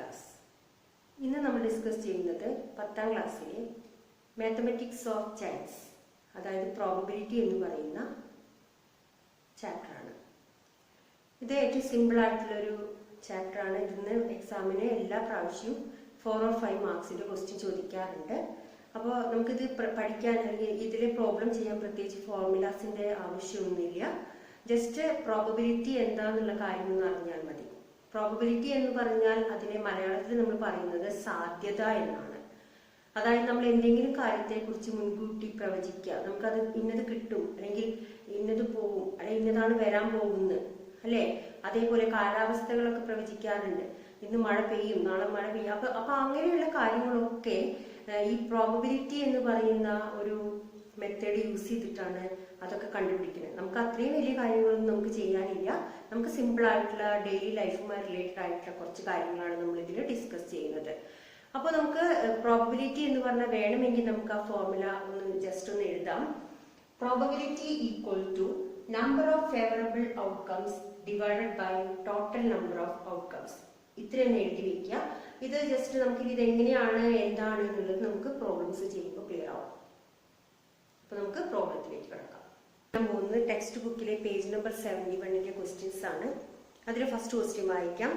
Class. ഇന്ന് നമ്മൾ discuss ചെയ്യുന്നത് 10ാം ക്ലാസ്സിലെ മാത്തമാറ്റിക്സ് ഓഫ് ചാൻസ്, അതായത് പ്രോബബിലിറ്റി എന്ന് പറയുന്ന ചാപ്റ്ററാണ്. ഇത് ഏറ്റവും സിമ്പിൾ ആയിട്ടുള്ളൊരു ചാപ്റ്ററാണ്. ഇതിന്ന് എക്സാമിന് എല്ലാ പ്രാവശ്യവും 4 or 5 മാർക്സിന്റെ ക്വസ്റ്റ്യൻ ചോദിക്കാറുണ്ട്. അപ്പോൾ നമുക്കിത് പഠിക്കാൻ അല്ലെങ്കിൽ ഇതിലെ പ്രോബ്ലം ചെയ്യാൻ പ്രത്യേകിച്ച് ഫോർമുലാസിന്റെ ആവശ്യമൊന്നുമില്ല. ജസ്റ്റ് പ്രോബബിലിറ്റി എന്താന്നുള്ള കാര്യം ഒന്ന് അറിഞ്ഞാൽ മതി. പ്രോബബിലിറ്റി എന്ന് പറഞ്ഞാൽ അതിനെ മലയാളത്തിൽ നമ്മൾ പറയുന്നത് സാധ്യത എന്നാണ്. അതായത് നമ്മൾ എന്തെങ്കിലും കാര്യത്തെ കുറിച്ച് മുൻകൂട്ടി പ്രവചിക്കുക, നമുക്കത് ഇന്നത് കിട്ടും അല്ലെങ്കിൽ ഇന്നത് പോവും അല്ലെങ്കിൽ ഇന്നതാണ് വരാൻ പോകുന്നത്, അല്ലെ? അതേപോലെ കാലാവസ്ഥകളൊക്കെ പ്രവചിക്കാറുണ്ട്. ഇന്ന് മഴ പെയ്യും, നാളെ മഴ പെയ്യും. അപ്പൊ അങ്ങനെയുള്ള കാര്യങ്ങളൊക്കെ ഈ പ്രോബബിലിറ്റി എന്ന് പറയുന്ന ഒരു മെത്തേഡ് യൂസ് ചെയ്തിട്ടാണ് അതൊക്കെ കണ്ടുപിടിക്കുന്നത്. നമുക്ക് അത്രയും വലിയ കാര്യങ്ങളൊന്നും നമുക്ക് ചെയ്യാനില്ല. നമുക്ക് സിമ്പിൾ ആയിട്ടുള്ള ഡെയിലി ലൈഫുമായി റിലേറ്റഡ് ആയിട്ടുള്ള കുറച്ച് കാര്യങ്ങളാണ് നമ്മൾ ഇതിൽ ഡിസ്കസ് ചെയ്യുന്നത്. അപ്പോൾ നമുക്ക് പ്രോബബിലിറ്റി എന്ന് പറഞ്ഞാൽ വേണമെങ്കിൽ നമുക്ക് ആ ഫോർമുല ഒന്ന് ജസ്റ്റ് ഒന്ന് എഴുതാം. Probability equal to number of favourable outcomes divided by total number of outcomes. ഇത്ര തന്നെ എഴുതി വെക്കുക. ഇത് ജസ്റ്റ് നമുക്ക് ഇത് എങ്ങനെയാണ് എന്താണ് എന്നുള്ളത് നമുക്ക് പ്രോബ്ലംസ് ചെയ്യുമ്പോൾ ക്ലിയർ ആവും. അപ്പൊ നമുക്ക് പ്രോബ്ലത്തിലേക്ക് കിടക്കാം. പോകുന്നത് ടെക്സ്റ്റ് ബുക്കിലെ പേജ് നമ്പർ 71ന്റെ ക്വസ്റ്റ്യൻസ് ആണ്. അതിൽ ഫസ്റ്റ് ക്വസ്റ്റ്യൻ വായിക്കാം.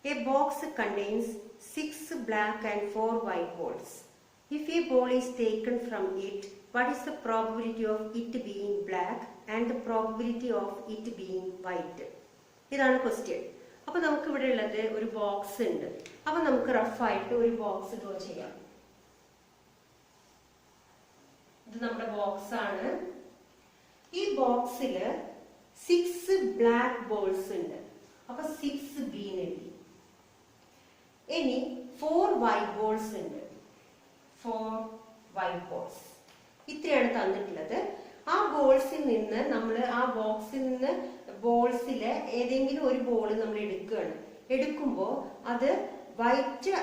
A box contains 6 black and 4 white balls. If a ball is taken from it, what is the probability of it being black and the probability of it being white? ഇതാണ് question. അപ്പൊ നമുക്ക് ഇവിടെ ഉള്ളത് ഒരു box ഉണ്ട്. അപ്പൊ നമുക്ക് റഫായിട്ട് ഒരു ബോക്സ് ഡ്രോ ചെയ്യാം. ഇത് നമ്മുടെ ബോക്സ് ആണ്. ഈ ബോക്സില് 6 ബ്ലാക്ക് ബോൾസ് ഉണ്ട്. അപ്പൊ 6B എഴുതി. ഇനി 4 വൈറ്റ് ബോൾസ് ഉണ്ട്. 4 വൈറ്റ് ബോൾസ്. ഇത്രയാണ് തന്നിട്ടുള്ളത്. ആ ബോൾസിൽ നിന്ന് നമ്മൾ ആ ബോക്സിൽ നിന്ന് ബോൾസിലെ ഏതെങ്കിലും ഒരു ബോൾ നമ്മൾ എടുക്കുകയാണ്. എടുക്കുമ്പോൾ അത് വൈറ്റ്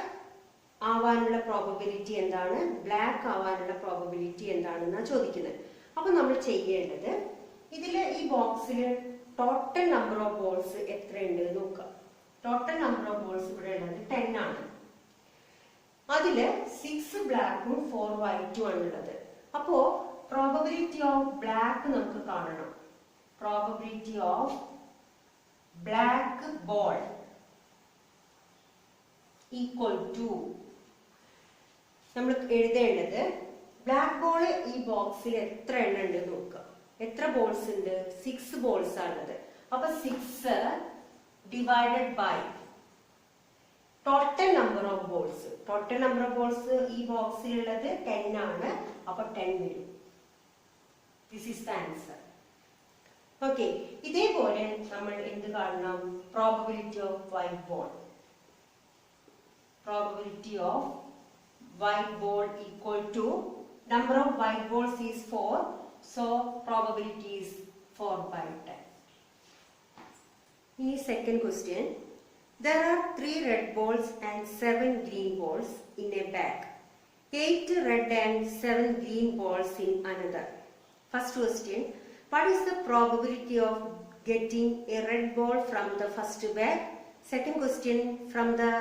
ആവാനുള്ള പ്രോബബിലിറ്റി എന്താണ്, ബ്ലാക്ക് ആവാനുള്ള പ്രോബബിലിറ്റി എന്താണെന്നാണ് ചോദിക്കുന്നത്. അപ്പൊ നമ്മൾ ചെയ്യേണ്ടത് ഇതില് ഈ ബോക്സിൽ ടോട്ടൽ നമ്പർ ഓഫ് ബോൾസ് എത്രയുണ്ട് നോക്കാം. ടോട്ടൽ നമ്പർ ഓഫ് ബോൾസ് ഇവിടെ ഉള്ളത് 10 ആണ്. അതില് 6 ബ്ലാക്കും 4 വൈറ്റും ആണുള്ളത്. അപ്പോ പ്രോബബിലിറ്റി ഓഫ് ബ്ലാക്ക് നമുക്ക് കാണണം. Probability of black ball equal to നമ്മൾ എഴുതേണ്ടത് ബ്ലാക്ക് ബോൾ ഈ ബോക്സിൽ എത്ര എണ്ണം ഉണ്ട് നോക്കുക. എത്ര ബോൾസ് ഉണ്ട്? 6 ബോൾസ് ആണുള്ളത്. അപ്പൊ 6 divided by total number of balls. Total number of balls ഈ ബോക്സിലുള്ളത് 10 ആണ്. അപ്പൊ 10 വരും. This is the answer. Okay, ഇതേപോലെ നമ്മൾ എന്ത് കാണണം? Probability of white ball. Probability of white ball equal to number of white balls is 4, so probability is 4/10. In the second question, there are 3 red balls and 7 green balls in a bag. 8 red and 7 green balls in another. First question, what is the probability of getting a red ball from the first bag? Second question, from the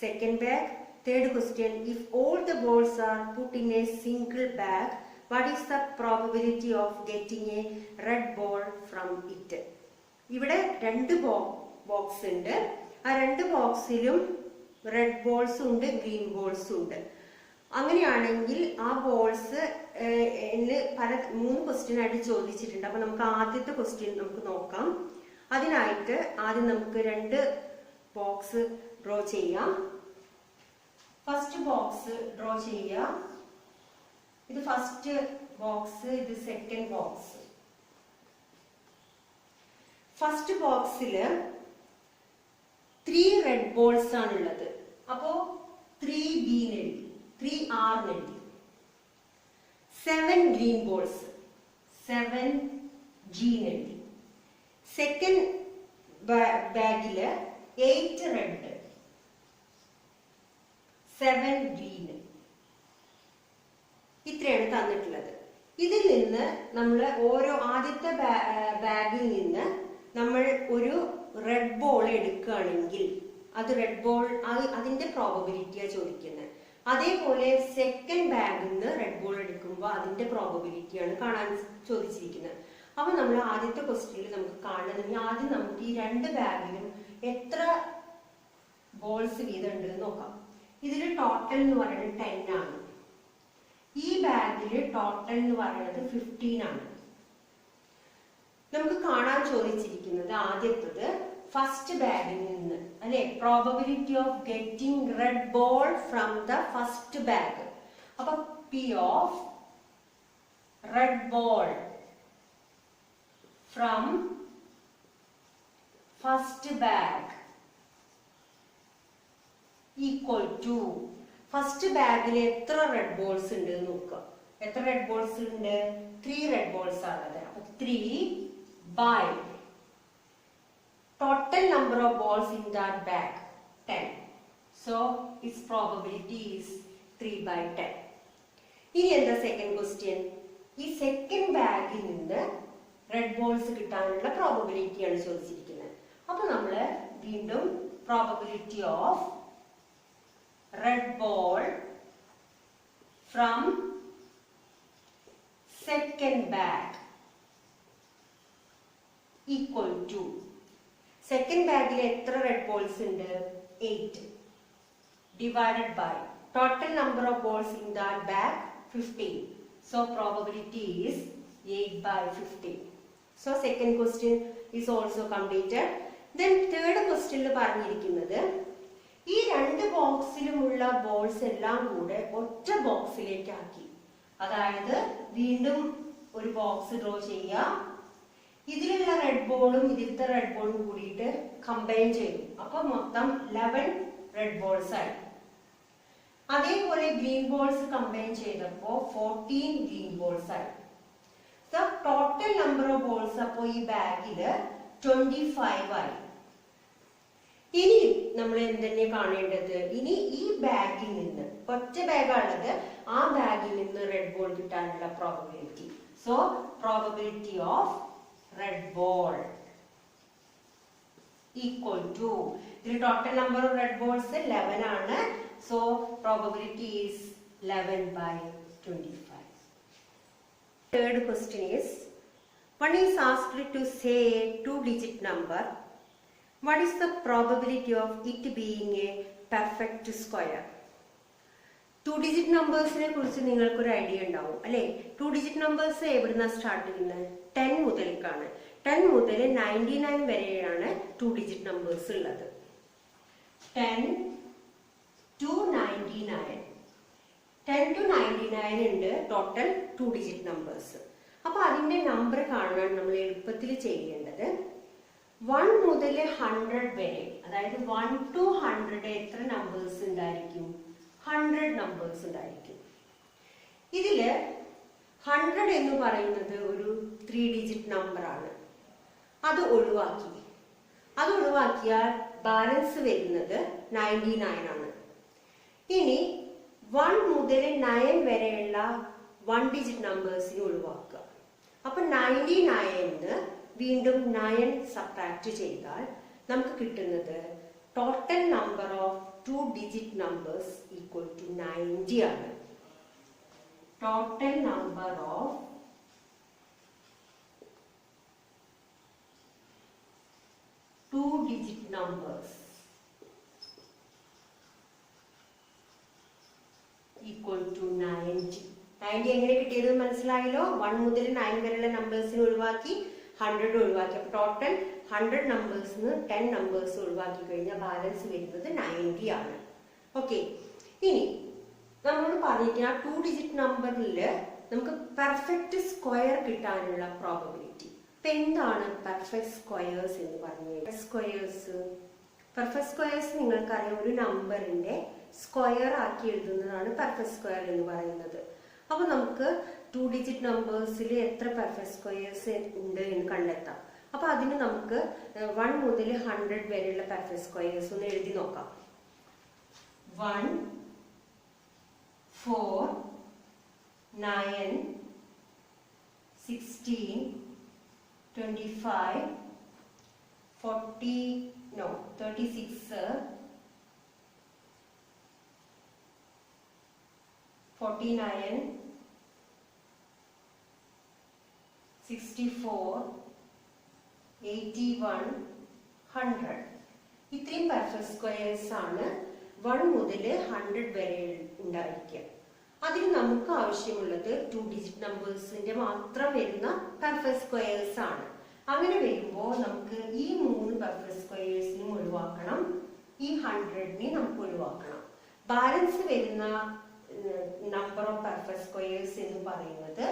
second bag. Third question, if all the balls are put in a single bag, what is the probability of getting a red ball from it? ഇവിടെ 2 box ഉണ്ട്. ആ 2 ബോക്സിലും red balls ഉണ്ട്, green balls ഉണ്ട്. അങ്ങനെയാണെങ്കിൽ ആ balls പല 3 question ആയിട്ട് ചോദിച്ചിട്ടുണ്ട്. അപ്പൊ നമുക്ക് ആദ്യത്തെ ക്വസ്റ്റ്യൻ നമുക്ക് നോക്കാം. അതിനായിട്ട് ആദ്യം നമുക്ക് 2 ബോക്സ് ഡ്രോ ചെയ്യാം. ഫസ്റ്റ് ബോക്സ് ഡ്രോ ചെയ്യാം. ഇത് ഫസ്റ്റ് ബോക്സ്, ഇത് സെക്കൻഡ് ബോക്സ്. ഫസ്റ്റ് ബോക്സില് 3 റെഡ് ബോൾസ് ആണുള്ളത്. അപ്പോ 3B എഴുതി, 3R എഴുതി. 7 ഗ്രീൻ ബോൾസ്, 7G എഴുതി. സെക്കൻഡ് ബാഗില് 8 റെഡ്, 7 ഗ്രീൻ. ഇത്രയാണ് തന്നിട്ടുള്ളത്. ഇതിൽ നിന്ന് നമ്മൾ ഓരോ ആദ്യത്തെ ബാഗിൽ നിന്ന് നമ്മൾ ഒരു റെഡ് ബോൾ എടുക്കുകയാണെങ്കിൽ അത് റെഡ് ബോൾ അതിന്റെ പ്രോബബിലിറ്റിയാണ് ചോദിക്കുന്നത്. അതേപോലെ സെക്കൻഡ് ബാഗിൽ നിന്ന് റെഡ് ബോൾ എടുക്കുമ്പോൾ അതിന്റെ പ്രോബബിലിറ്റിയാണ് കാണാൻ ചോദിച്ചിരിക്കുന്നത്. അപ്പൊ നമ്മൾ ആദ്യത്തെ ക്വസ്റ്റ്യനിൽ നമുക്ക് കാണണമെങ്കിൽ ആദ്യം നമുക്ക് ഈ രണ്ട് ബാഗിലും എത്ര ബോൾസ് വീതം ഉണ്ടെന്ന് നോക്കാം. ഇതിൽ ടോട്ടൽ എന്ന് പറയുന്നത് 10 ആണ്. ഈ ബാഗിൽ ടോട്ടൽ എന്ന് പറയുന്നത് 15 ആണ്. നമുക്ക് കാണാൻ ചോദിച്ചിരിക്കുന്നത് ആദ്യത്തത് ഫസ്റ്റ് ബാഗിൽ നിന്ന് അല്ലെ, probability of getting red ball from the first bag. അപ്പൊ P of red ball from first bag equal to first ബാഗിൽ എത്ര റെഡ് ബോൾസ് ഉണ്ട് നോക്കുക. എത്ര റെഡ് ബോൾസ് ഉണ്ട്? 3 റെഡ് ബോൾസ് ആണത്. അപ്പൊ 3 by total number of balls in that bag 10. So its probability is 3 by 10. ഇനി എന്താ സെക്കൻഡ് ക്വസ്റ്റ്യൻ? ഈ സെക്കൻഡ് ബാഗിൽ നിന്ന് റെഡ് ബോൾസ് കിട്ടാനുള്ള പ്രോബബിലിറ്റിയാണ് ചോദിച്ചിരിക്കുന്നത്. അപ്പൊ നമ്മൾ വീണ്ടും probability of red ball from second bag equal to second ബാഗിൽ എത്ര റെഡ് ബോൾസ് ഉണ്ട്? 8 divided by total number of balls in that bag 15. So probability is 8 by 15. So second question is also completed. Then third question പറഞ്ഞിരിക്കുന്നത് ഈ രണ്ട് ബോക്സിലുമുള്ള balls എല്ലാം കൂടെ ഒറ്റ ബോക്സിലേക്ക് ആക്കി. അതായത് വീണ്ടും ഒരു ബോക്സ് ഡ്രോ ചെയ്യുക. ഇതിലുള്ള റെഡ് ബോളും ഇതിലത്തെ റെഡ് ബോളും കൂടിയിട്ട് കമ്പൈൻ ചെയ്തു. അപ്പൊ മൊത്തം 11 റെഡ് ബോൾസ് ആയി. അതേപോലെ ഗ്രീൻ ബോൾസ് കമ്പൈൻ ചെയ്തപ്പോ 14 ഗ്രീൻ ബോൾസ് ആയി. ടോട്ടൽ നമ്പർ ഓഫ് ബോൾസ് അപ്പോ ഈ ബാഗില് 25 ആയി. ഇനി നമ്മൾ എന്തെന്നെ കാണേണ്ടത്? ഇനി ഈ ബാഗിൽ നിന്ന് ഒറ്റ ബാഗാണത്, ആ ബാഗിൽ നിന്ന് റെഡ് ബോൾ കിട്ടാനുള്ള probability. So probability of red ball equal to the total number of red balls 11 ആണ്. So probability is 11 by 25. Third question is, one is asked to say a 2-digit number. What is the probability of it being a perfect square? 2-digit നമ്പേഴ്സിനെ കുറിച്ച് നിങ്ങൾക്കൊരു idea ഉണ്ടാവും അല്ലെ. 2-digit numbers എവിടുന്ന start ചെയ്യുന്നത്? 10 മുതലേക്കാണ്. 10 മുതൽ 99 വരെയാണ് 2-digit numbers ഉള്ളത്. 10 to 99. 10 to 99 ഉണ്ട് ടോട്ടൽ 2-digit നമ്പേഴ്സ്. അപ്പൊ അതിന്റെ നമ്പർ കാണാൻ നമ്മൾ എളുപ്പത്തിൽ ചെയ്യേണ്ടത് 1 മുതൽ 100 വരെ, അതായത് 1 to 100 എത്ര നമ്പേഴ്സ് ഉണ്ടായിരിക്കും? 100 നമ്പേഴ്സ് ഉണ്ടായിരിക്കും. ഇതില് 100 എന്ന് പറയുന്നത് ഒരു 3-digit നമ്പർ ആണ്. അത് ഒഴിവാക്കിയാൽ ബാലൻസ് വരുന്നത് 99 ആണ്. ഇനി 1 മുതൽ 9 വരെയുള്ള 1-digit നമ്പേഴ്സിനെ ഒഴിവാക്കുക. അപ്പൊ 99 വീണ്ടും 9 സബ്ട്രാക്ട് ചെയ്താൽ നമുക്ക് കിട്ടുന്നത് total number of 2-digit numbers equal to 90 ആണ്. Total number of 2-digit numbers equal to 90. 90 എങ്ങനെ കിട്ടിയത് മനസ്സിലായല്ലോ? 1 മുതൽ 9 വരെയുള്ള നമ്പേഴ്സിനെ ഒഴിവാക്കി 100 ഒഴിവാക്കി. അപ്പൊ ടോട്ടൽ 100 നമ്പേഴ്സിന് 10 നമ്പേഴ്സ് ഒഴിവാക്കി കഴിഞ്ഞാൽ ബാലൻസ് വരുന്നത് 90 ആണ്. ഓക്കെ, ഇനി നമ്മളോട് പറഞ്ഞിരിക്കുന്ന 2-digit നമ്പറിൽ നമുക്ക് പെർഫെക്റ്റ് സ്ക്വയർ കിട്ടാനുള്ള പ്രോബബിലിറ്റി. ഇപ്പൊ എന്താണ് പെർഫെക്റ്റ് സ്ക്വയേഴ്സ് എന്ന് പറഞ്ഞത്? പെർഫെക്റ്റ് സ്ക്വയേഴ്സ് നിങ്ങൾക്കറിയാം, ഒരു നമ്പറിന്റെ സ്ക്വയർ ആക്കി എഴുതുന്നതാണ് പെർഫെക്റ്റ് സ്ക്വയർ എന്ന് പറയുന്നത്. അപ്പൊ നമുക്ക് 2-digit നമ്പേഴ്സിൽ എത്ര പെർഫെക്റ്റ് സ്ക്വയേഴ്സ് ഉണ്ട് എന്ന് കണ്ടെത്താം. അപ്പൊ അതിന് നമുക്ക് 1 മുതൽ 100 വരെയുള്ള പെർഫെക്റ്റ് സ്ക്വയേഴ്സ് ഒന്ന് എഴുതി നോക്കാം. 1, 4, 9, 16, 25, 36, 49, 64, 81, 100. ഇത്രയും പെർഫെക്റ്റ് സ്ക്വയേഴ്സ് ആണ് 1 മുതൽ 100 വരെ ഉണ്ടായിരിക്കുക. അതിൽ നമുക്ക് ആവശ്യമുള്ളത് 2 ഡിജിറ്റ് നമ്പേഴ്സിന്റെ മാത്രം വരുന്ന പെർഫെക്റ്റ് സ്ക്വയേഴ്സ് ആണ്. അങ്ങനെ വരുമ്പോൾ നമുക്ക് ഈ 3 പെർഫെക്റ്റ് സ്ക്വയേഴ്സിനും ഒഴിവാക്കണം, ഈ 100നെ നമുക്ക് ഒഴിവാക്കണം. ബാലൻസ് വരുന്ന നമ്പർ ഓഫ് പെർഫെക്റ്റ് സ്ക്വയേഴ്സ് എന്ന് പറയുന്നത്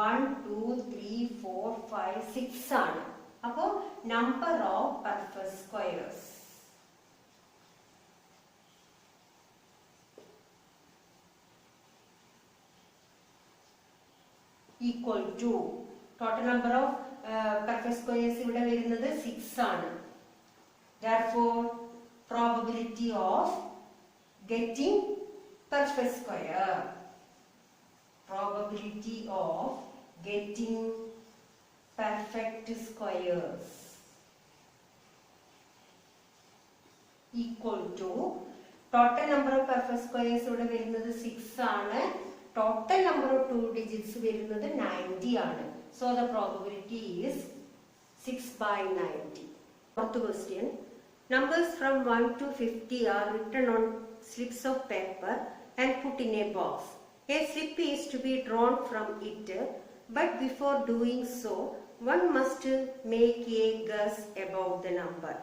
1, 2, 3, 4, 5, 6 ആണ്. അപ്പോ number of perfect squares equal to total number of perfect squares ഇവിടെ വരുന്നത് 6 ആണ്. Therefore, probability of getting perfect square, probability of getting perfect squares equal to total number of perfect squares ഇവിടെ വരുന്നത് 6 ആണ്. Total number of 2 digits വരുന്നത് 90 ആണ്. So the probability is 6 by 90. Fourth question. Numbers from 1 to 50 are written on slips of paper and put in a box. A slip is to be drawn from it, but before doing so, one must make a guess about the number,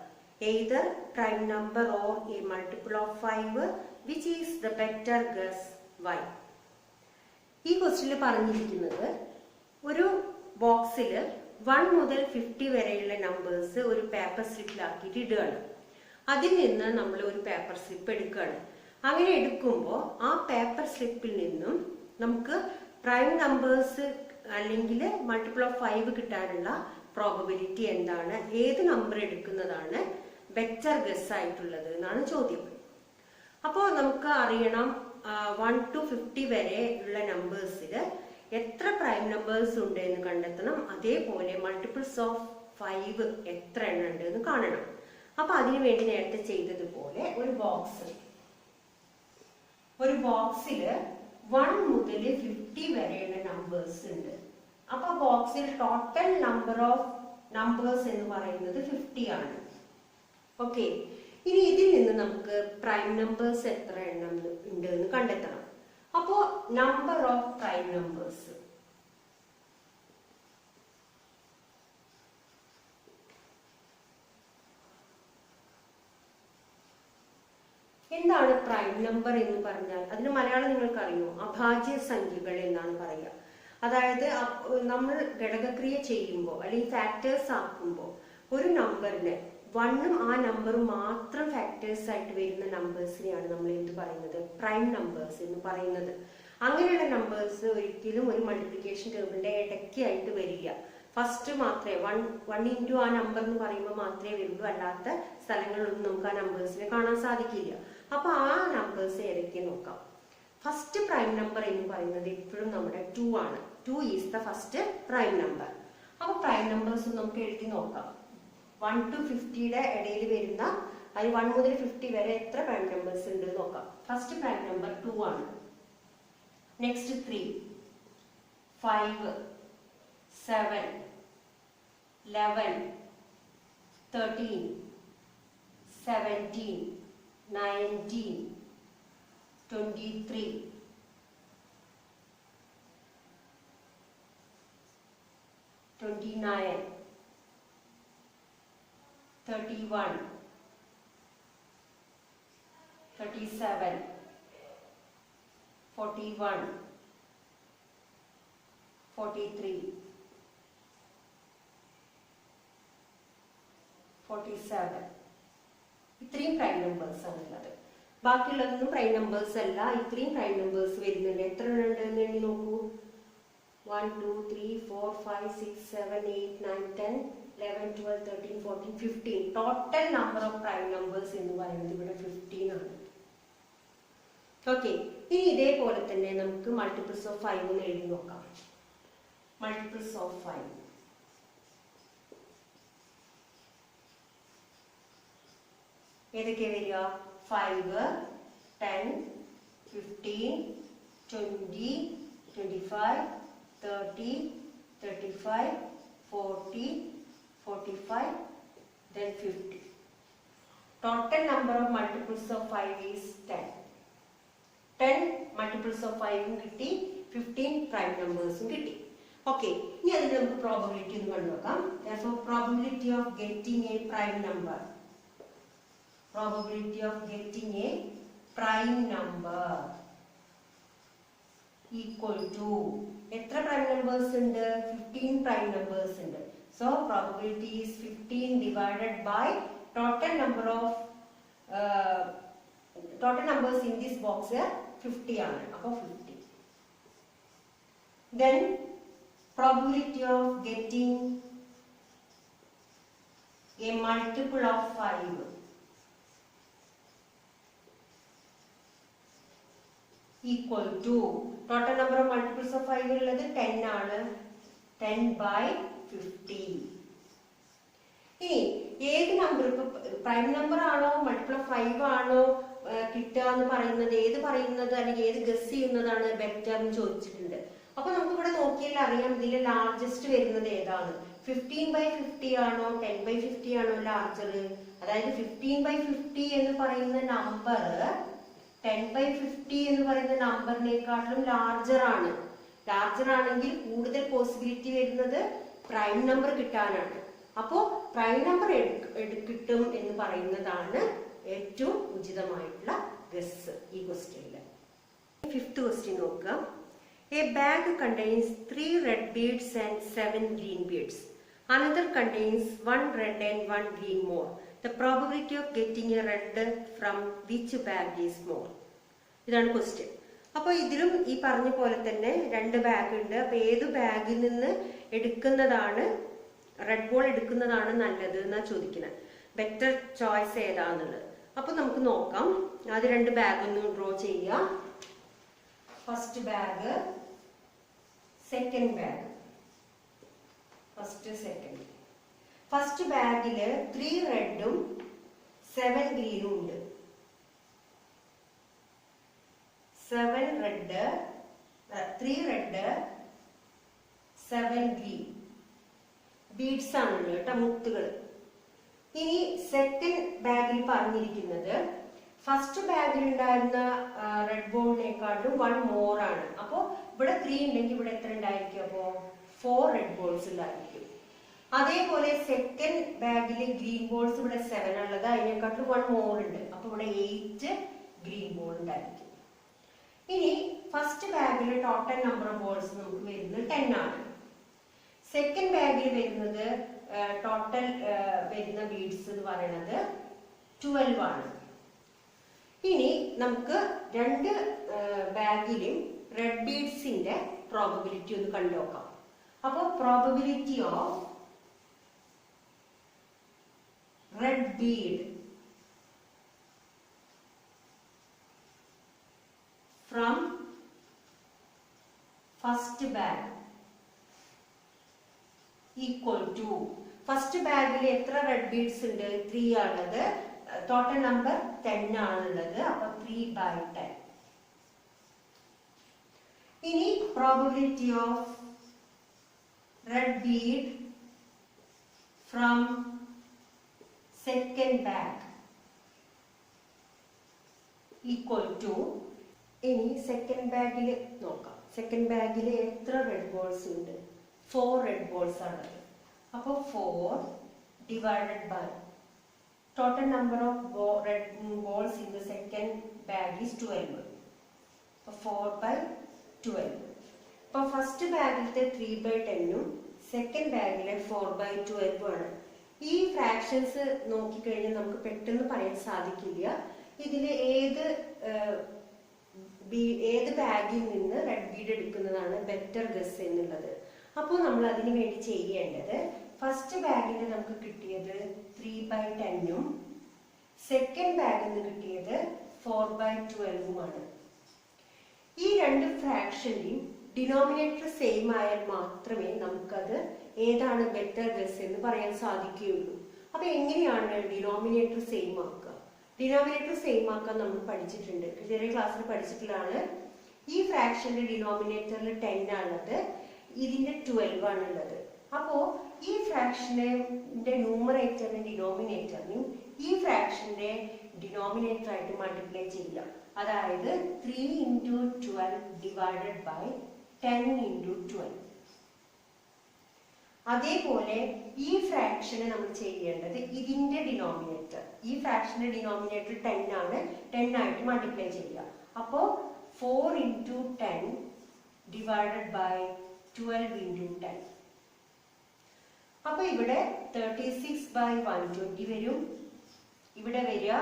either prime number or a multiple of 5, which is the better guess. Why? ഈ ക്വസ്റ്റ്യനിൽ പറഞ്ഞിരിക്കുന്നത് ഒരു ബോക്സിൽ 1 മുതൽ 50 വരെയുള്ള numbers ഒരു paper സ്ലിപ്പിലാക്കിയിട്ട് ഇടുകയാണ്. അതിൽ നിന്ന് നമ്മൾ ഒരു പേപ്പർ സ്ലിപ്പ് എടുക്കുകയാണ്. അങ്ങനെ എടുക്കുമ്പോൾ ആ പേപ്പർ സ്ലിപ്പിൽ നിന്നും നമുക്ക് പ്രൈം നമ്പേഴ്സ് അല്ലെങ്കിൽ മൾട്ടിപ്പിൾ ഓഫ് 5 കിട്ടാനുള്ള പ്രോബബിലിറ്റി എന്താണ്, ഏത് നമ്പർ എടുക്കുന്നതാണ് ബെറ്റർ ഗസ് ആയിട്ടുള്ളത് എന്നാണ് ചോദ്യം. അപ്പോൾ നമുക്ക് അറിയണം 1 to 50 വരെ ഉള്ള നമ്പേഴ്സിൽ എത്ര പ്രൈം നമ്പേഴ്സ് ഉണ്ട് എന്ന് കണ്ടെത്തണം. അതേപോലെ മൾട്ടിപ്പിൾസ് ഓഫ് 5 എത്ര എണ്ണം ഉണ്ട് എന്ന് കാണണം. അപ്പൊ അതിനു വേണ്ടി നേരത്തെ ചെയ്തതുപോലെ ഒരു ബോക്സിൽ 1 മുതൽ 50 വരെയുള്ള നമ്പേഴ്സ് ഉണ്ട്. അപ്പൊ ബോക്സിൽ ടോട്ടൽ നമ്പർ ഓഫ് നമ്പേഴ്സ് എന്ന് പറയുന്നത് 50 ആണ്. ഓക്കെ, ഇനി ഇതിൽ നിന്ന് നമുക്ക് പ്രൈം നമ്പേഴ്സ് എത്ര എണ്ണം ഉണ്ട് എന്ന് കണ്ടെത്തണം. അപ്പോ നമ്പർ ഓഫ് പ്രൈം നമ്പേഴ്സ് എന്താണ് പ്രൈം നമ്പർ എന്ന് പറഞ്ഞാൽ അതിന് മലയാളം നിങ്ങൾക്ക് അറിയോ? അഭാജ്യ സംഖ്യകൾ എന്നാണ് പറയുക. അതായത് നമ്മൾ ഘടകക്രിയ ചെയ്യുമ്പോൾ അല്ലെങ്കിൽ ഫാക്ടേഴ്സ് ആക്കുമ്പോൾ ഒരു നമ്പറിന് 1ഉം ആ നമ്പറും മാത്രം ഫാക്ടേഴ്സ് ആയിട്ട് വരുന്ന നമ്പേഴ്സിനെയാണ് നമ്മൾ എന്ത് പറയുന്നത്? പ്രൈം നമ്പേഴ്സ് എന്ന് പറയുന്നത്. അങ്ങനെയുള്ള നമ്പേഴ്സ് ഒരിക്കലും ഒരു മൾട്ടിപ്ലിക്കേഷൻ ടേബിളിന്റെ ഇടയ്ക്കായിട്ട് വരില്ല. ഫസ്റ്റ് മാത്രമേ 1 ഇൻറ്റു ആ നമ്പർ എന്ന് പറയുമ്പോൾ മാത്രമേ വരുള്ളൂ. അല്ലാത്ത സ്ഥലങ്ങളിലൊന്നും നമുക്ക് ആ നമ്പേഴ്സിനെ കാണാൻ സാധിക്കില്ല. അപ്പൊ ആ നമ്പേഴ്സ് ഏതൊക്കെ നോക്കാം. ഫസ്റ്റ് പ്രൈം നമ്പർ എന്ന് പറയുന്നത് എപ്പോഴും നമ്മുടെ 2 ആണ്. 2 is the first prime number. അപ്പൊ പ്രൈം നമ്പേഴ്സ് നമുക്ക് എഴുതി നോക്കാം. 1 to 50യുടെ ഇടയിൽ വരുന്ന, അത് 1 മുതൽ 50 വരെ എത്ര പ്രൈം നമ്പേഴ്സ് ഉണ്ട് നോക്കാം. ഫസ്റ്റ് പ്രൈം നമ്പർ 2 ആണ്. നെക്സ്റ്റ് 3, 5, 7, 11, 13, 17, 19, 23, 29, 31, 37, 41, 43, 47. ഇത്രയും പ്രൈം നമ്പേഴ്സ് ആണുള്ളത്. ബാക്കിയുള്ളതൊന്നും പ്രൈം നമ്പേഴ്സ് അല്ല. ഇത്രയും പ്രൈം നമ്പേഴ്സ് വരുന്നുണ്ട്. എത്ര ഉണ്ട് എന്ന് എണ്ണി നോക്കൂ. 1, 2, 3, 4, 5, 6, 7, 8, 9, 10, 11, 12, 13, 14, 15. Total number of prime numbers എന്ന് പറയുന്നത് ഇവിടെ 15 ആണ്. ഓക്കെ, ഇനി ഇതേപോലെ തന്നെ നമുക്ക് മൾട്ടിപ്പിൾസ് ഓഫ് 5 എന്ന് എഴുതി നോക്കാം. മൾട്ടിപ്പിൾസ് ഓഫ് 5 ഏതൊക്കെ വരിക? 5, 10, 15, 20, 25, 30, 35, 40, 45, then 50. Total number of multiples of 5 is 10. 10 multiples of 5 കിട്ടി, 15 prime numbers കിട്ടി. Okay, ഇനി അതിന് നമുക്ക് probability ഒന്ന് കണ്ടുനോക്കാം. Therefore, probability of getting a prime number. Probability of getting a prime number equal to എത്ര prime numbers ഉണ്ട്? 15 prime numbers ഉണ്ട്. So, probability is 15 divided by total numbers in this box 50 ആണ്. അപ്പോൾ 50. Then probability of getting a multiple of 5 equal to total number of multiples of 5 ഉള്ളത് 10 ആണ്. 10 by 50. ഇനി ഏത് number, ഇപ്പൊ പ്രൈം നമ്പർ ആണോ മൾട്ടിപ്പിൾ ഓഫ് 5 ആണോ കിട്ടുക എന്ന് പറയുന്നത്, ഏത് പറയുന്നത് അല്ലെങ്കിൽ ഏത് ഗസ് ചെയ്യുന്നതാണ് ബെറ്റർ എന്ന് ചോദിച്ചിട്ടുണ്ട്. അപ്പൊ നമുക്ക് ഇവിടെ നോക്കിയാൽ അറിയാം ഇതിൽ ലാർജസ്റ്റ് വരുന്നത് ഏതാണ്. 15/50 ആണോ 10/50 ആണോ ലാർജർ? അതായത് 15/50 എന്ന് പറയുന്ന നമ്പർ 10/50 എന്ന് പറയുന്ന നമ്പറിനെക്കാട്ടിലും ലാർജർ ആണ്. ലാർജർ ആണെങ്കിൽ കൂടുതൽ പോസിബിലിറ്റി വരുന്നത് പ്രൈം നമ്പർ കിട്ടാനാണ്. അപ്പോ പ്രൈം നമ്പർ കിട്ടും എന്ന് പറയുന്നതാണ് ഏറ്റവും ഉചിതമായിട്ടുള്ള ഗസ് ഈ ക്വസ്റ്റ്യനിൽ. 5th ക്വസ്റ്റ്യൻ നോക്കുക. A bag contains 3 red beads and 7 green beads. Another contains 1 red and 1 green more. The probability of getting a red from which bag is more? ഇതാണ് ക്വസ്റ്റ്യൻ. അപ്പോൾ ഇതിലും ഈ പറഞ്ഞ പോലെ തന്നെ 2 ബാഗ് ഉണ്ട്. അപ്പോൾ ഏത് ബാഗിൽ നിന്ന് എടുക്കുന്നതാണ്, റെഡ് ബോൾ എടുക്കുന്നതാണ് നല്ലത് എന്നാ ചോദിക്കുന്നത്. ബെറ്റർ ചോയ്സ് ഏതാന്നുള്ളത്. അപ്പൊ നമുക്ക് നോക്കാം. ആദ്യം 2 ബാഗ് ഒന്ന് ഡ്രോ ചെയ്യുക. First bag, second bag. First ബാഗില് 3 റെഡും 7 ഗ്രീനും ഉണ്ട്. 3 റെഡ് 7 ഗ്രീൻ ബീഡ്സ് ആണുള്ളത് കേട്ടോ, മുത്തുകൾ. ഇനി സെക്കൻഡ് ബാഗിൽ പറഞ്ഞിരിക്കുന്നത് ഫസ്റ്റ് ബാഗിൽ ഉണ്ടായിരുന്ന റെഡ് ബോളിനെക്കാട്ടും 1 മോർ ആണ്. അപ്പോ ഇവിടെ 3 ഉണ്ടെങ്കിൽ ഇവിടെ എത്ര ഉണ്ടായിരിക്കും? അപ്പോ 4 റെഡ് ബോൾസ് ഉണ്ടായിരിക്കും. അതേപോലെ സെക്കൻഡ് ബാഗിൽ ഗ്രീൻ ബോൾസ് ഇവിടെ 7 ഉള്ളത്, അതിനെക്കാട്ടും 1 മോർ ഉണ്ട്. അപ്പൊ ഇവിടെ 8 ഗ്രീൻ ബോൾ ഉണ്ടായിരിക്കും. ഇനി ഫസ്റ്റ് ബാഗിൽ ടോട്ടൽ നമ്പർ ഓഫ് ബോൾസ് നമുക്ക് വരുന്നത് 10 ആണ്. സെക്കൻഡ് ബാഗിൽ വരുന്നത് ടോട്ടൽ വരുന്ന ബീഡ്സ് എന്ന് പറയുന്നത് 12 ആണ്. ഇനി നമുക്ക് 2 ബാഗിലും റെഡ് ബീഡ്സിന്റെ പ്രോബബിലിറ്റി ഒന്ന് കണ്ടുനോക്കാം. അപ്പോൾ probability of red bead from first bag equal to, first ബാഗിൽ എത്ര റെഡ് ബീഡ്സ് ഉണ്ട്? 3 ആണുള്ളത്. ടോട്ടൽ നമ്പർ 10 ആണുള്ളത്. അപ്പൊ 3/10. ഇനി probability of red bead from second bag equal to, ഇനി സെക്കൻഡ് ബാഗിൽ നോക്കാം. സെക്കൻഡ് ബാഗിൽ എത്ര റെഡ് ബോൾസ് ഉണ്ട്? 4 റെഡ് ബോൾസ് ആണ്. അപ്പോൾ 4 divided by total number of red balls in the second bag is 12. So 4/12. അപ്പോൾ ഫസ്റ്റ് ബാഗിലത്തെ 3/10 സെക്കൻഡ് ബാഗിലെ 4/12 ആണ്. ഈ ഫ്രാക്ഷൻസ് നോക്കിക്കഴിഞ്ഞാൽ നമുക്ക് പെട്ടെന്ന് പറയാൻ സാധിക്കില്ല ഇതിൽ ഏത് ബാഗിൽ നിന്ന് റെഡ് ബീഡ് എടുക്കുന്നതാണ് ബെറ്റർ ഗസ് എന്നുള്ളത്. അപ്പോൾ നമ്മൾ അതിനു വേണ്ടി ചെയ്യേണ്ടത്, ഫസ്റ്റ് ബാഗിൽ നമുക്ക് കിട്ടിയത് 3/10 സെക്കൻഡ് ബാഗിൽ നിന്ന് കിട്ടിയത് 4/12 ഈ 2 ഫ്രാക്ഷന്റെയും ഡിനോമിനേറ്റർ സെയിം ആയാൽ മാത്രമേ നമുക്കത് ഏതാണ് ബെറ്റർ ഗസ് എന്ന് പറയാൻ സാധിക്കുകയുള്ളൂ. അപ്പൊ എങ്ങനെയാണ് ഡിനോമിനേറ്റർ സെയിം ആക്കുക? ഡിനോമിനേറ്റർ സെയിം ആക്കാൻ നമ്മൾ പഠിച്ചിട്ടുണ്ട്, ചെറിയ ക്ലാസ്സിൽ പഠിച്ചിട്ടുള്ളതാണ്. ഈ ഫ്രാക്ഷന്റെ ഡിനോമിനേറ്ററിൽ 10 ആണുള്ളത്, ഇതിന്റെ 12 ആണുള്ളത്. അപ്പോൾ ഈ ഫ്രാക്ഷന്റെ ന്യൂമറേറ്ററിനും ഡിനോമിനേറ്ററിനും ഈ ഫ്രാക്ഷന്റെ ഡിനോമിനേറ്റർ ആയിട്ട് മൾട്ടിപ്ലൈ ചെയ്യാം. അതായത് 3 into 12 divided by 10 into 12. അതേപോലെ ഈ ഫ്രാക്ഷനെ നമ്മൾ ചെയ്യേണ്ടത് ഇതിന്റെ ഡിനോമിനേറ്റർ, ഈ ഫ്രാക്ഷന്റെ ഡിനോമിനേറ്റർ 10 ആണ്, 10 ആയിട്ട് മൾട്ടിപ്ലൈ ചെയ്യുക. അപ്പോൾ 4 into 10 divided by 12 into 10. അപ്പൊ ഇവിടെ 36 by 120 വരും, ഇവിടെ വരിക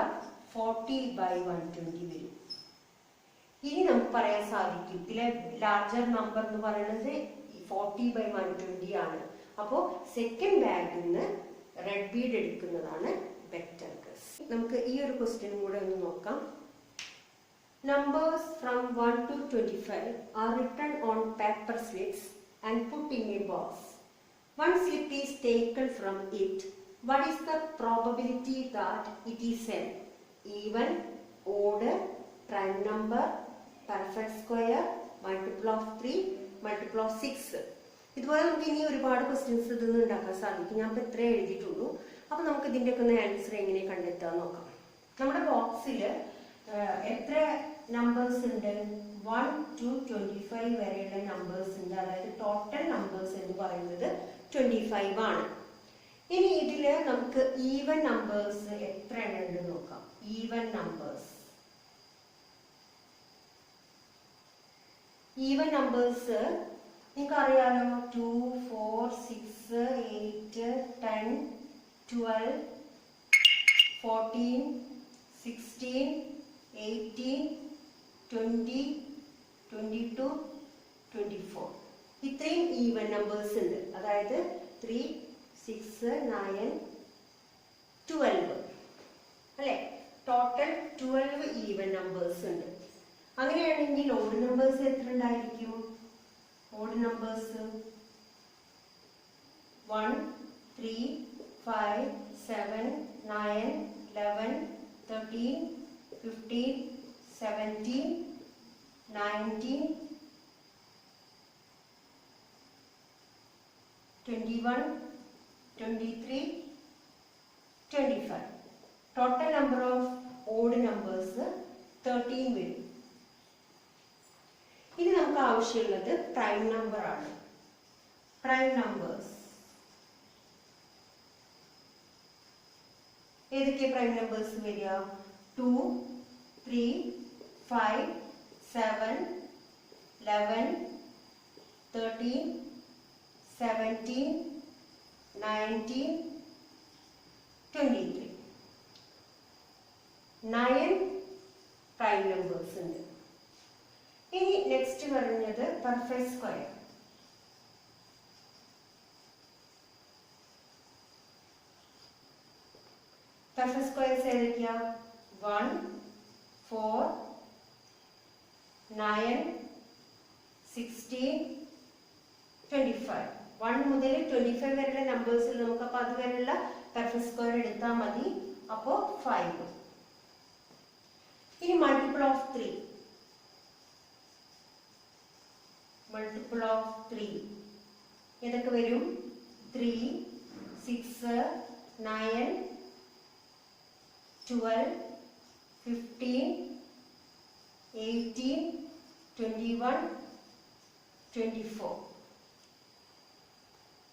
40 by 120 വരും. ഇനി നമുക്ക് പറയാൻ സാധിക്കും ഇതിലെ ലാർജർ നമ്പർ എന്ന് പറയുന്നത് 40 by 120 ആണ്. അപ്പോൾ സെക്കൻഡ് ബാഗിൽ നിന്ന് റെഡ് ബീഡ് എടുക്കുന്നതാണ് ബെറ്റർ ഗസ്. നമുക്ക് ഈ ഒരു ക്വസ്റ്റ്യൻ കൂടെ ഒന്ന് നോക്കാം. Numbers from 1 to 25 are written on paper slips and put in a box. One slip is taken from it. What is the probability that it is an even, odd, prime number, perfect square, multiple of 3, multiple of 6? ഇതുപോലെ നമുക്ക് ഇനി ഒരുപാട് questions ഇതൊന്നും ഉണ്ടാക്കാൻ സാധിക്കും. ഞാൻ ഇപ്പോൾ ഇത്രേ എഴുതിയിട്ടുള്ളൂ. അപ്പോൾ നമുക്ക് ഇതിൻ്റെയൊക്കെ ഒന്ന് ആൻസർ എങ്ങനെ കണ്ടെത്താൻ നോക്കാം. നമ്മുടെ ബോക്സിൽ എത്ര നമ്പേഴ്സ് ഉണ്ട്? 1 to 25 വരെയുള്ള നമ്പേഴ്സ് ഉണ്ട്. അതായത് ടോട്ടൽ നമ്പേഴ്സ് എന്ന് പറയുന്നത് 25 ആണ്. ഇനി ഇതിൽ നമുക്ക് ഈവൻ നമ്പേഴ്സ് എത്ര എണ്ണം ഉണ്ട് നോക്കാം. ഈവൻ നമ്പേഴ്സ് നിങ്ങൾക്ക് അറിയാലോ, 2, 4, 6, 8, 10, 12, 14, 16, 18, 20, 22, 24. ഇത്രയും ഈവൻ നമ്പേഴ്സ് ഉണ്ട്. അതായത് 3, 6, 9, 12 അല്ലെ? ടോട്ടൽ 12 ഈവൻ നമ്പേഴ്സ് ഉണ്ട്. അങ്ങനെയാണെങ്കിൽ ഓഡ് നമ്പേഴ്സ് എത്ര ഉണ്ടായിരിക്കും? Odd numbers 1, 3, 5, 7, 9, 11, 13, 15, 17, 19, 21, 23, 25. Total number of odd numbers 13 വരും. ഇനി നമുക്ക് ആവശ്യമുള്ളത് പ്രൈം നമ്പർ ആണ്. പ്രൈം നമ്പേഴ്സ് ഏതൊക്കെ പ്രൈം നമ്പേഴ്സ് വരിക? 2, 3, 5, 7, 11, 13, 17, 19, 23. 9 പ്രൈം നമ്പേഴ്സ് ഉണ്ട്. ഇനി നെക്സ്റ്റ് പറയുന്നത് പെർഫെക്റ്റ് സ്ക്വയർ. പെർഫെക്റ്റ് സ്ക്വയർസ് ഏതൊക്കെയാ? 1, 4, 9, 16, 25. 1 മുതൽ 25 വരെയുള്ള നമ്പേഴ്സിൽ നമുക്ക് അപ്പോൾ അതുവരെയുള്ള പെർഫെക്റ്റ് സ്ക്വയർ എടുത്താൽ മതി. അപ്പോൾ 5. ഇനി മൾട്ടിപ്പിൾ ഓഫ് 3. മൾട്ടിപ്പിൾ ഓഫ് 3 ഏതൊക്കെ വരും? 3, 6, 9, 12, 15, 18, 21, 24.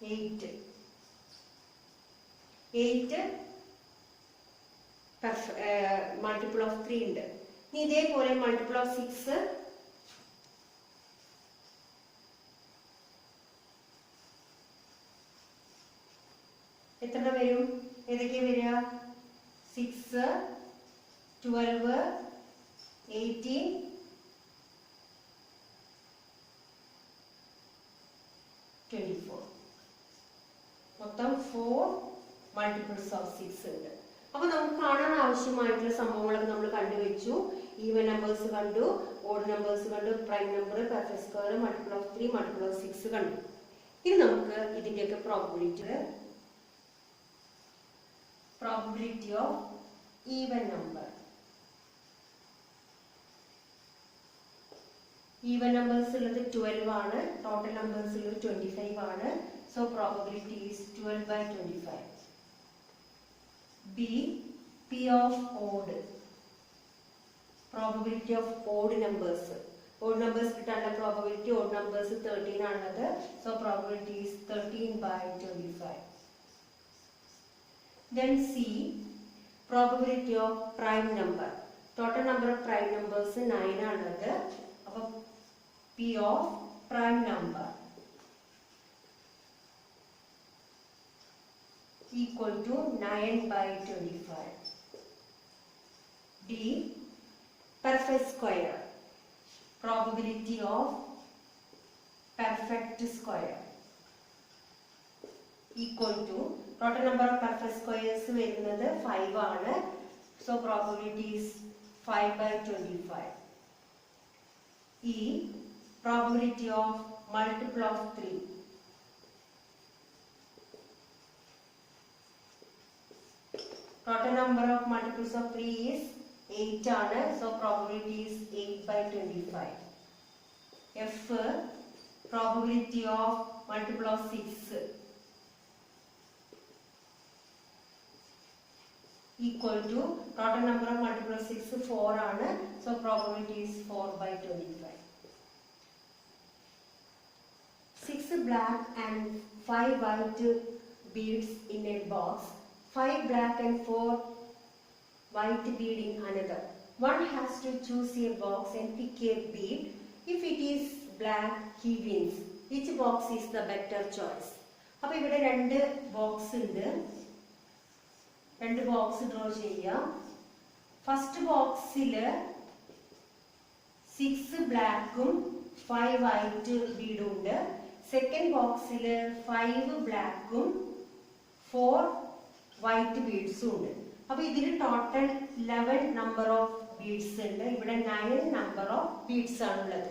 8 മൾട്ടിപ്പിൾ ഓഫ് 3 ഉണ്ട്. ഇനി ഇതേപോലെ മൾട്ടിപ്പിൾ ഓഫ് 6 എത്ര വരും? ഏതൊക്കെ വരിക? 6, 12, 18, 24. മൊത്തം 4 മൾട്ടിപ്പിൾസ് ഓഫ് 6 ഉണ്ട്. അപ്പൊ നമുക്ക് കാണാൻ ആവശ്യമായിട്ടുള്ള സംഭവങ്ങളൊക്കെ നമ്മൾ കണ്ടുവെച്ചു. ഈവൻ നമ്പേഴ്സ് കണ്ടു, ഓഡ് നമ്പേഴ്സ് കണ്ടു, prime number, perfect square, multiple of 3, multiple of 6 കണ്ടു. ഇനി നമുക്ക് ഇതിന്റെയൊക്കെ probability of even number. Even numbers ഉള്ളത് 12 ആണ്, ടോട്ടൽ നമ്പേഴ്സ് ഉള്ളത് 25 ആണ്. So probability is 12 by 25. B. P of odd. Probability of odd numbers. Odd numbers കിട്ടാനുള്ള probability, odd numbers 13 ആണുള്ളത്. So probability is 13 by 25. Then C. Probability of prime number. Total number of prime numbers 9 ആണുള്ളത്. അപ്പോൾ P of prime number equal to 9 by 25. D. Perfect square. Probability of perfect square equal to total number of perfect squares വരുന്നത് 5 ആണ്. So probability is 5 by 25. E. Probability of multiple of 3. Total number of multiples of 3 is 8 ആണ്. So probability is 8 by 25. F. Probability of multiple of 6 equal to total number of multiple of 6 4 ആണ്. So probability is 4 by 25. 6 black and 5 white beads in a box. 5 black and 4 white bead in another. One has to choose a box and pick a bead. If it is black, he wins. Which box is the better choice? അപ്പോൾ ഇവിടെ രണ്ട് box ഉണ്ട്. രണ്ട് box draw ചെയ്യാം. First ബോക്സിൽ 6 ബ്ലാക്കും 5 white ബീഡും ഉണ്ട്. Second ബോക്സിൽ 5 ബ്ലാക്കും 4 വൈറ്റ് ബീഡ്സും ഉണ്ട്. അപ്പൊ ഇതിൽ ടോട്ടൽ 11 നമ്പർ ഓഫ് ബീഡ്സ് ഉണ്ട്. ഇവിടെ 9 നമ്പർ ഓഫ് ബീഡ്സ് ആണുള്ളത്.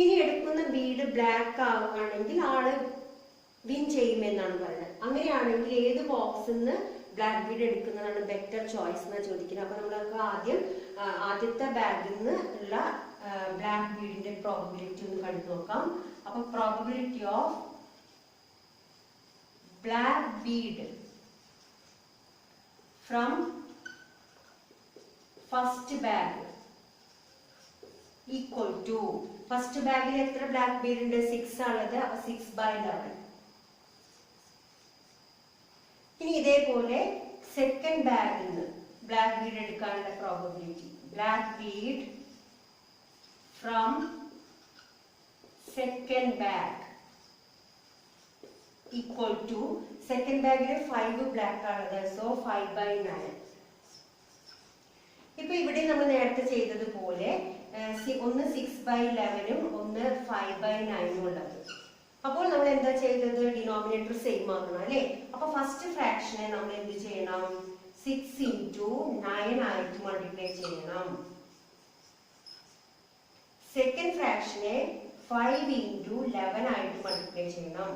ഇനി എടുക്കുന്ന ബീഡ് ബ്ലാക്ക് ആവുകയാണെങ്കിൽ ആള് വിൻ ചെയ്യുമെന്നാണ് പറയുന്നത്. അങ്ങനെയാണെങ്കിൽ ഏത് ബോക്സിൽ നിന്ന് ബ്ലാക്ക് ബീഡ് എടുക്കുന്നതാണ് ബെറ്റർ ചോയ്സ് എന്നാണ് ചോദിക്കുന്നത്. അപ്പൊ നമ്മൾക്ക് ആദ്യത്തെ ബാഗിൽ നിന്ന് ഉള്ള ബ്ലാക്ക് ബീഡിന്റെ പ്രോബബിലിറ്റി ഒന്ന് കണ്ടു നോക്കാം. അപ്പൊ probability of black Bede from first bag equal to first ബാഗിൽ എത്ര ബ്ലാക്ക് ബീഡ് ഉണ്ട്? 6 ആണുള്ളത്. അപ്പൊ 6 by 11. ഇനി ഇതേപോലെ സെക്കൻഡ് ബാഗിൽ നിന്ന് ബ്ലാക്ക് ബീഡ് എടുക്കാനുള്ള probability, black Bede from second bag equal to second ബാഗിൽ 5 ബ്ലാക്ക് ആണുള്ളത്. So 5 by 9. ഇപ്പൊ ഇവിടെ നമ്മൾ നേരത്തെ ചെയ്തതുപോലെ ഒന്ന് 6 by 11ഉം ഒന്ന് 5 by 9ഉം ഉള്ളത്. അപ്പോൾ നമ്മൾ എന്താ ചെയ്തത്? ഡിനോമിനേറ്റർ സെയിം ആക്കണം അല്ലേ? അപ്പൊ ഫസ്റ്റ് ഫ്രാക്ഷനെ നമ്മൾ എന്ത് ചെയ്യണം? 6 into 9 ആയിട്ട് മൾട്ടിപ്ലൈ ചെയ്യണം. സെക്കൻഡ് ഫ്രാക്ഷനെ 5 into 11 ആയിട്ട് മൾട്ടിപ്ലൈ ചെയ്യണം.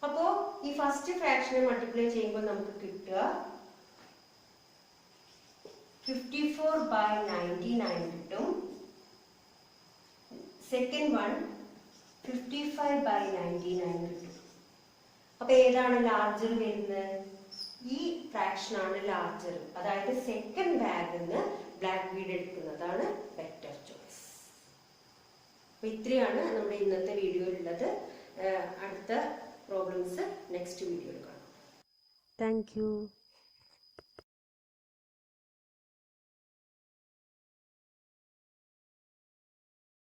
അപ്പോ ഈ ഫസ്റ്റ് ഫ്രാക്ഷനെ മൾട്ടിപ്ലൈ ചെയ്യുമ്പോൾ നമുക്ക് കിട്ടുക 54 by 99 കിട്ടും. സെക്കൻഡ് വൺ 55 by 99 കിട്ടും. അപ്പൊ ഏതാണ് ലാർജർ വരുന്നത്? ഈ ഫ്രാക്ഷൻ ആണ് ലാർജർ. അതായത് സെക്കൻഡ് ബാഗിൽ നിന്ന് ബ്ലാക്ക് ബീഡ് എടുക്കുന്നതാണ് ബെറ്റർ ചോയ്സ്. അപ്പൊ ഇത്രയാണ് നമ്മുടെ ഇന്നത്തെ വീഡിയോയിലുള്ളത്. അടുത്ത പ്രോബ്ലംസ് നെക്സ്റ്റ് വീഡിയോയിൽ കാണാം. Thank you.